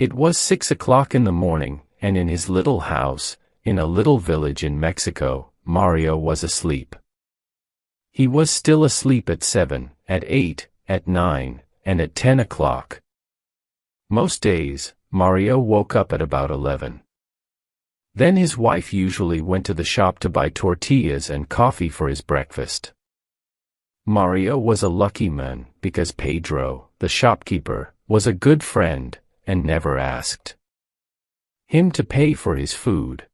It was 6 o'clock in the morning, and in his little house, in a little village in Mexico, Mario was asleep. He was still asleep at 7, at 8, at 9, and at 10 o'clock. Most days, Mario woke up at about 11. Then his wife usually went to the shop to buy tortillas and coffee for his breakfast. Mario was a lucky man because Pedro, the shopkeeper, was a good friend and never asked him to pay for his food.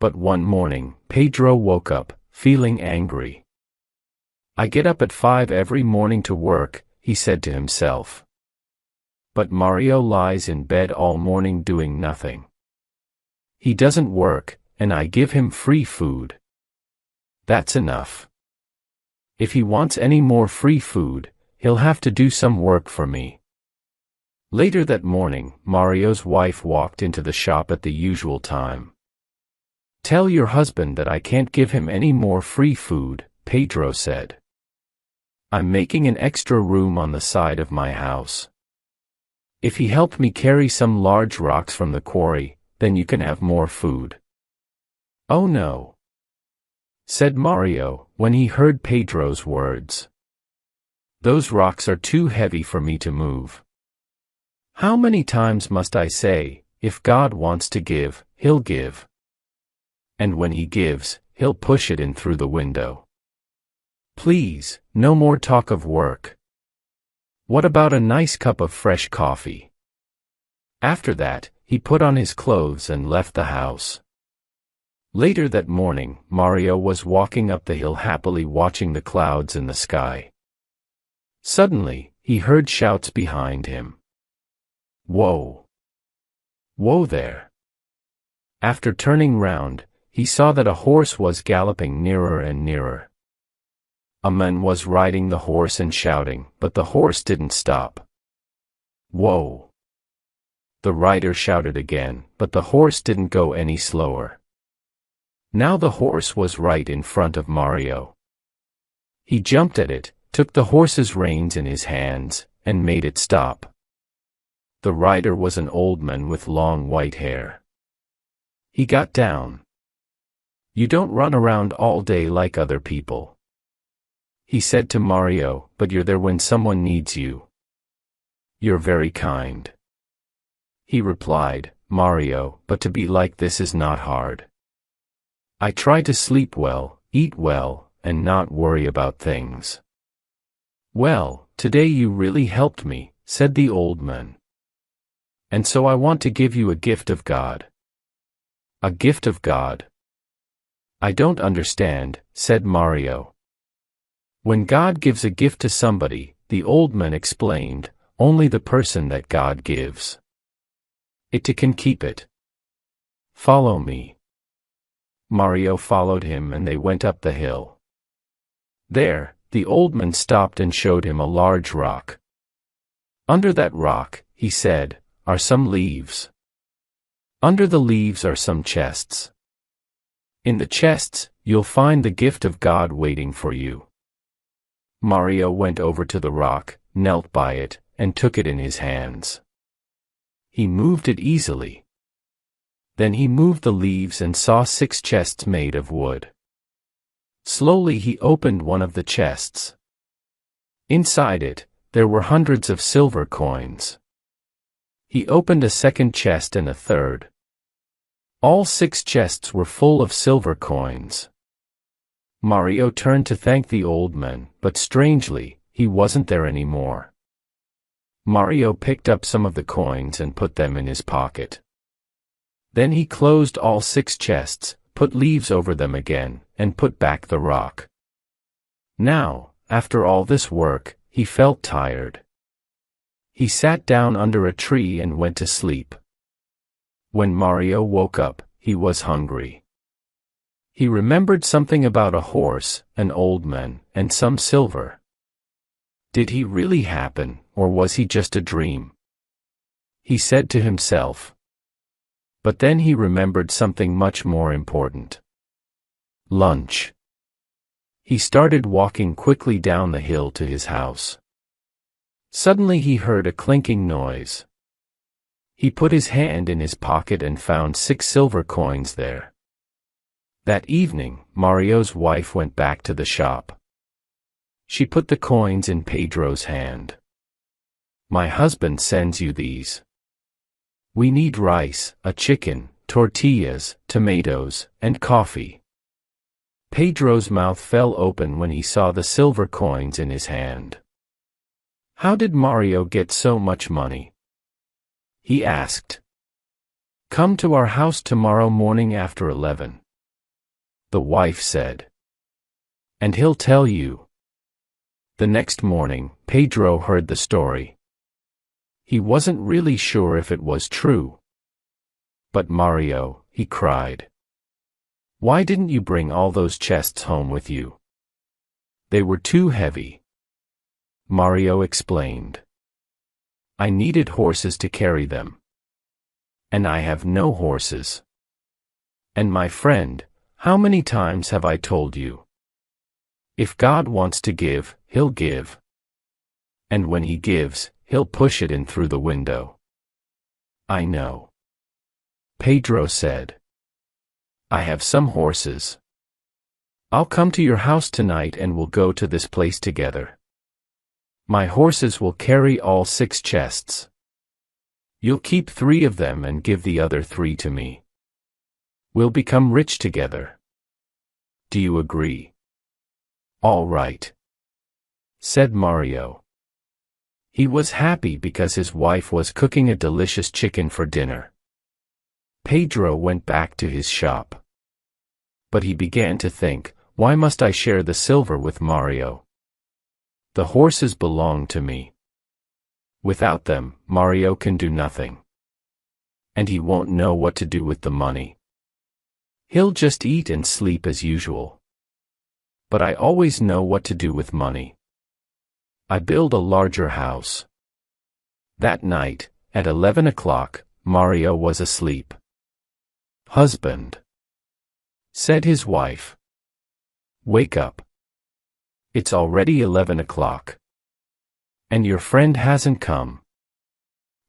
But one morning, Pedro woke up, feeling angry. "I get up at 5 every morning to work," he said to himself. "But Mario lies in bed all morning doing nothing. He doesn't work, and I give him free food. That's enough. If he wants any more free food, he'll have to do some work for me." Later that morning, Mario's wife walked into the shop at the usual time. "Tell your husband that I can't give him any more free food," Pedro said. "I'm making an extra room on the side of my house. If he helped me carry some large rocks from the quarry, then you can have more food." "Oh no," said Mario, when he heard Pedro's words. "Those rocks are too heavy for me to move. How many times must I say, if God wants to give, he'll give. And when he gives, he'll push it in through the window. Please, no more talk of work. What about a nice cup of fresh coffee?" After that, he put on his clothes and left the house. Later that morning, Mario was walking up the hill happily watching the clouds in the sky. Suddenly, he heard shouts behind him. "Whoa! Whoa there!" After turning round, he saw that a horse was galloping nearer and nearer. A man was riding the horse and shouting, but the horse didn't stop. "Whoa!" The rider shouted again, but the horse didn't go any slower. Now the horse was right in front of Mario. He jumped at it, took the horse's reins in his hands, and made it stop. The rider was an old man with long white hair. He got down. "You don't run around all day like other people," he said to Mario, "but you're there when someone needs you. You're very kind." He replied, "Mario, but to be like this is not hard. I try to sleep well, eat well, and not worry about things." "Well, today you really helped me," said the old man. "And so I want to give you a gift of God." "A gift of God?" "I don't understand," said Mario. "When God gives a gift to somebody," the old man explained, "only the person that God gives it to can keep it. Follow me." Mario followed him and they went up the hill. There, the old man stopped and showed him a large rock. "Under that rock," he said, "are some leaves. Under the leaves are some chests. In the chests, you'll find the gift of God waiting for you." Mario went over to the rock, knelt by it, and took it in his hands. He moved it easily. Then he moved the leaves and saw 6 chests made of wood. Slowly he opened one of the chests. Inside it, there were hundreds of silver coins. He opened a second chest and a third. All 6 chests were full of silver coins. Mario turned to thank the old man, but strangely, he wasn't there anymore. Mario picked up some of the coins and put them in his pocket. Then he closed all 6 chests, put leaves over them again, and put back the rock. Now, after all this work, he felt tired. He sat down under a tree and went to sleep. When Mario woke up, he was hungry. He remembered something about a horse, an old man, and some silver. Did he really happen, or was he just a dream? He said to himself. But then he remembered something much more important. Lunch. He started walking quickly down the hill to his house. Suddenly he heard a clinking noise. He put his hand in his pocket and found 6 silver coins there. That evening, Mario's wife went back to the shop. She put the coins in Pedro's hand. "My husband sends you these. We need rice, a chicken, tortillas, tomatoes, and coffee." Pedro's mouth fell open when he saw the silver coins in his hand. "How did Mario get so much money?" he asked. "Come to our house tomorrow morning after 11. the wife said. "And he'll tell you." The next morning, Pedro heard the story. He wasn't really sure if it was true. "But Mario," he cried, "why didn't you bring all those chests home with you?" "They were too heavy," Mario explained. "I needed horses to carry them. And I have no horses. And my friend, how many times have I told you? If God wants to give, He'll give. And when He gives, He'll push it in through the window." "I know," Pedro said. "I have some horses. I'll come to your house tonight and we'll go to this place together. My horses will carry all 6 chests. You'll keep 3 of them and give the other 3 to me. We'll become rich together. Do you agree?" "All right," said Mario. He was happy because his wife was cooking a delicious chicken for dinner. Pedro went back to his shop. But he began to think, why must I share the silver with Mario? The horses belong to me. Without them, Mario can do nothing. And he won't know what to do with the money. He'll just eat and sleep as usual. But I always know what to do with money. I build a larger house." That night, at 11 o'clock, Mario was asleep. "Husband," said his wife, "wake up. It's already 11 o'clock. And your friend hasn't come."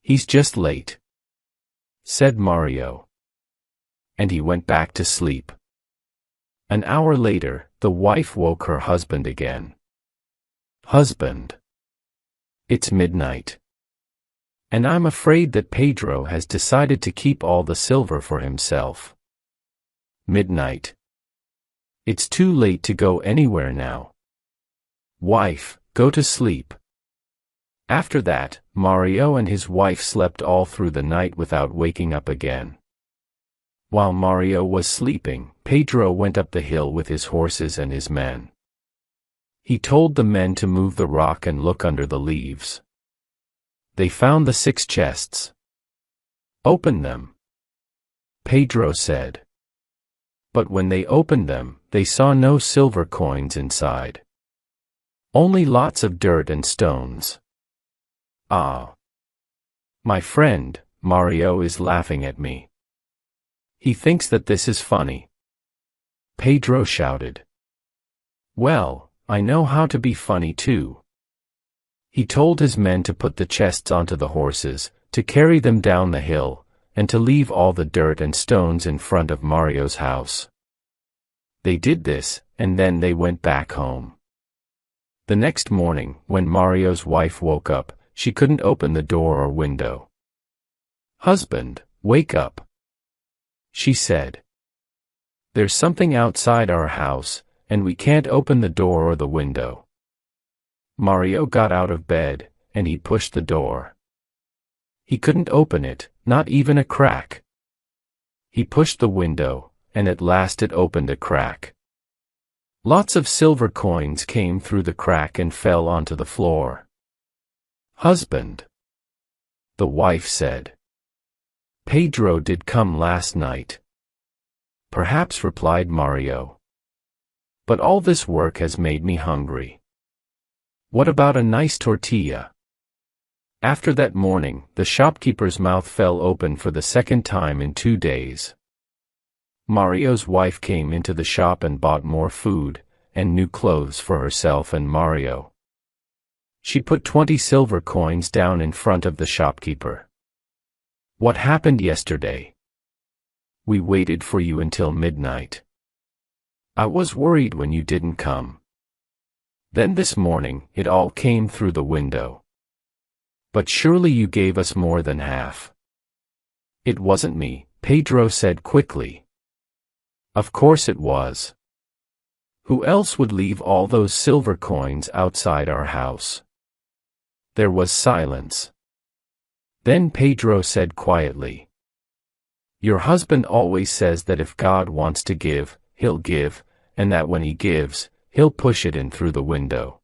"He's just late," said Mario. And he went back to sleep. An hour later, the wife woke her husband again. "Husband, it's midnight. And I'm afraid that Pedro has decided to keep all the silver for himself." "Midnight. It's too late to go anywhere now. Wife, go to sleep." After that, Mario and his wife slept all through the night without waking up again. While Mario was sleeping, Pedro went up the hill with his horses and his men. He told the men to move the rock and look under the leaves. They found the 6 chests. "Open them," Pedro said. But when they opened them, they saw no silver coins inside. Only lots of dirt and stones. "Ah, my friend, Mario is laughing at me. He thinks that this is funny," Pedro shouted. "Well, I know how to be funny too." He told his men to put the chests onto the horses, to carry them down the hill, and to leave all the dirt and stones in front of Mario's house. They did this, and then they went back home. The next morning, when Mario's wife woke up, she couldn't open the door or window. "Husband, wake up," she said. "There's something outside our house, and we can't open the door or the window." Mario got out of bed, and he pushed the door. He couldn't open it, not even a crack. He pushed the window, and at last it opened a crack. Lots of silver coins came through the crack and fell onto the floor. "Husband," the wife said. "Pedro did come last night." "Perhaps," replied Mario. "But all this work has made me hungry. What about a nice tortilla?" After that morning, the shopkeeper's mouth fell open for the second time in 2 days. Mario's wife came into the shop and bought more food, and new clothes for herself and Mario. She put 20 silver coins down in front of the shopkeeper. What happened yesterday? We waited for you until midnight. I was worried when you didn't come. Then this morning, it all came through the window. But surely you gave us more than half. It wasn't me, Pedro said quickly. Of course it was. Who else would leave all those silver coins outside our house? There was silence. Then Pedro said quietly, Your husband always says that if God wants to give, he'll give, and that when he gives, he'll push it in through the window.